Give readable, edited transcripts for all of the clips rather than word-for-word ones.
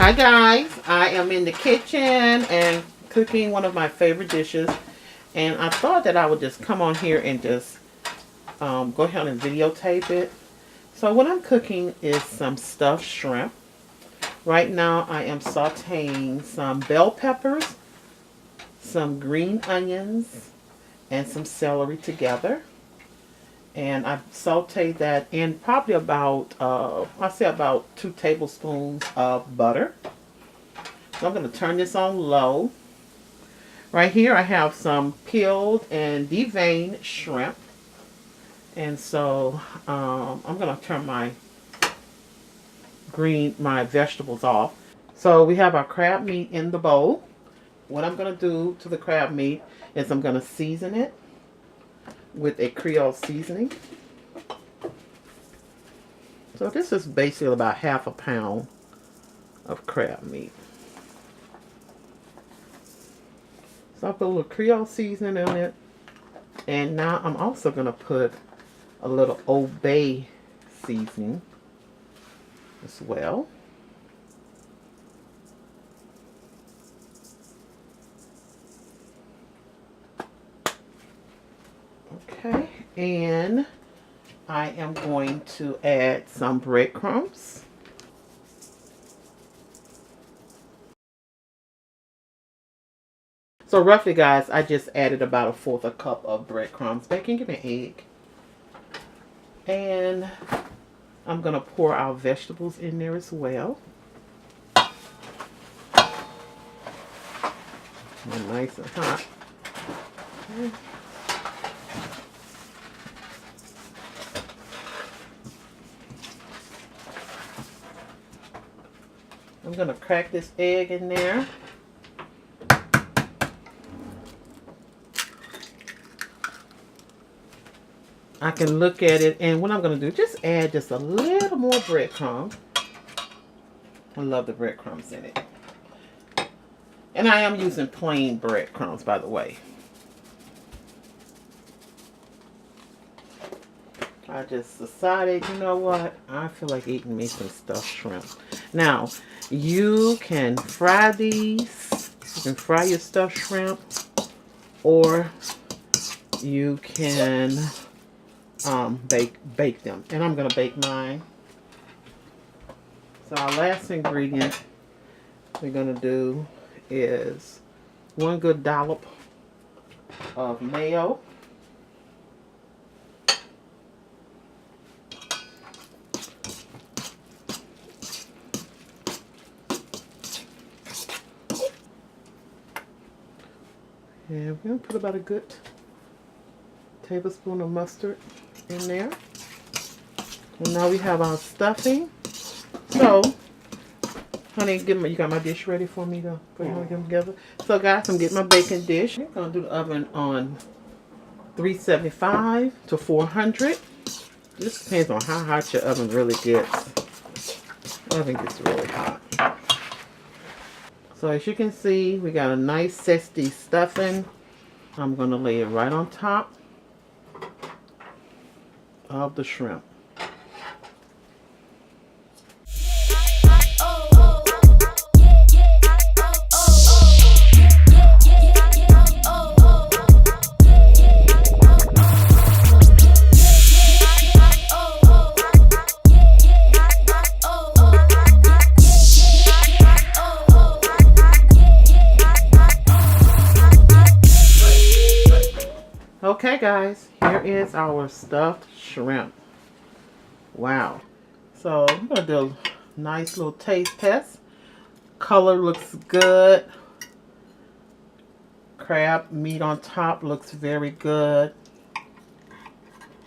Hi guys, I am in the kitchen and cooking one of my favorite dishes, and I thought that I would just come on here and just go ahead and videotape it. So what I'm cooking is some stuffed shrimp. Right now I am sauteing some bell peppers, some green onions, and some celery together. And I sauteed that in probably about, I say about 2 tablespoons of butter. So I'm going to turn this on low. Right here I have some peeled and deveined shrimp. And so I'm going to turn my vegetables off. So we have our crab meat in the bowl. What I'm going to do to the crab meat is I'm going to season it with a Creole seasoning. So this is basically about half a pound of crab meat. So I put a little Creole seasoning on it. And now I'm also going to put a little Old Bay seasoning as well. Okay, and I am going to add some breadcrumbs. So roughly, guys, I just added about 1/4 cup of breadcrumbs. Becky, give me an egg. And I'm going to pour our vegetables in there as well. They're nice and hot. Okay. I'm going to crack this egg in there. I can look at it, and what I'm going to do, just add just a little more breadcrumbs. I love the breadcrumbs in it. And I am using plain breadcrumbs, by the way. I just decided, you know what? I feel like eating me some stuffed shrimp. Now, you can fry these. You can fry your stuffed shrimp. Or you can bake them. And I'm going to bake mine. So our last ingredient we're going to do is 1 good dollop of mayo. And we're going to put about a good tablespoon of mustard in there. And now we have our stuffing. So, honey, you got my dish ready for me to put them together. So, guys, I'm getting my baking dish. I'm going to do the oven on 375 to 400. This depends on how hot your oven really gets. The oven gets really hot. So, as you can see, we got a nice zesty stuffing. I'm going to lay it right on top of the shrimp. Okay guys, here is our stuffed shrimp. Wow. So I'm going to do a nice little taste test. Color looks good. Crab meat on top looks very good.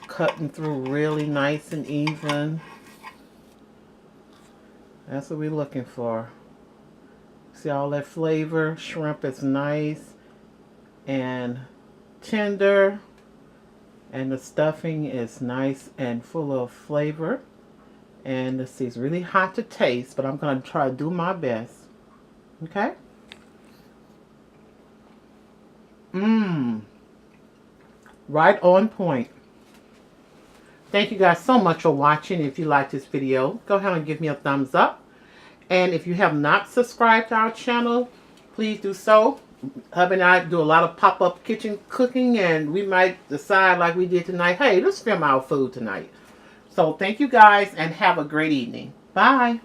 Cutting through really nice and even. That's what we're looking for. See all that flavor? Shrimp is nice and tender, and the stuffing is nice and full of flavor. And this is really hot to taste, but I'm going to try to do my best. Okay? Right on point. Thank you guys so much for watching. If you like this video, go ahead and give me a thumbs up. And if you have not subscribed to our channel, please do so. Hubby and I do a lot of pop-up kitchen cooking, and we might decide, like we did tonight, hey, let's film our food tonight. So thank you guys, and have a great evening. Bye.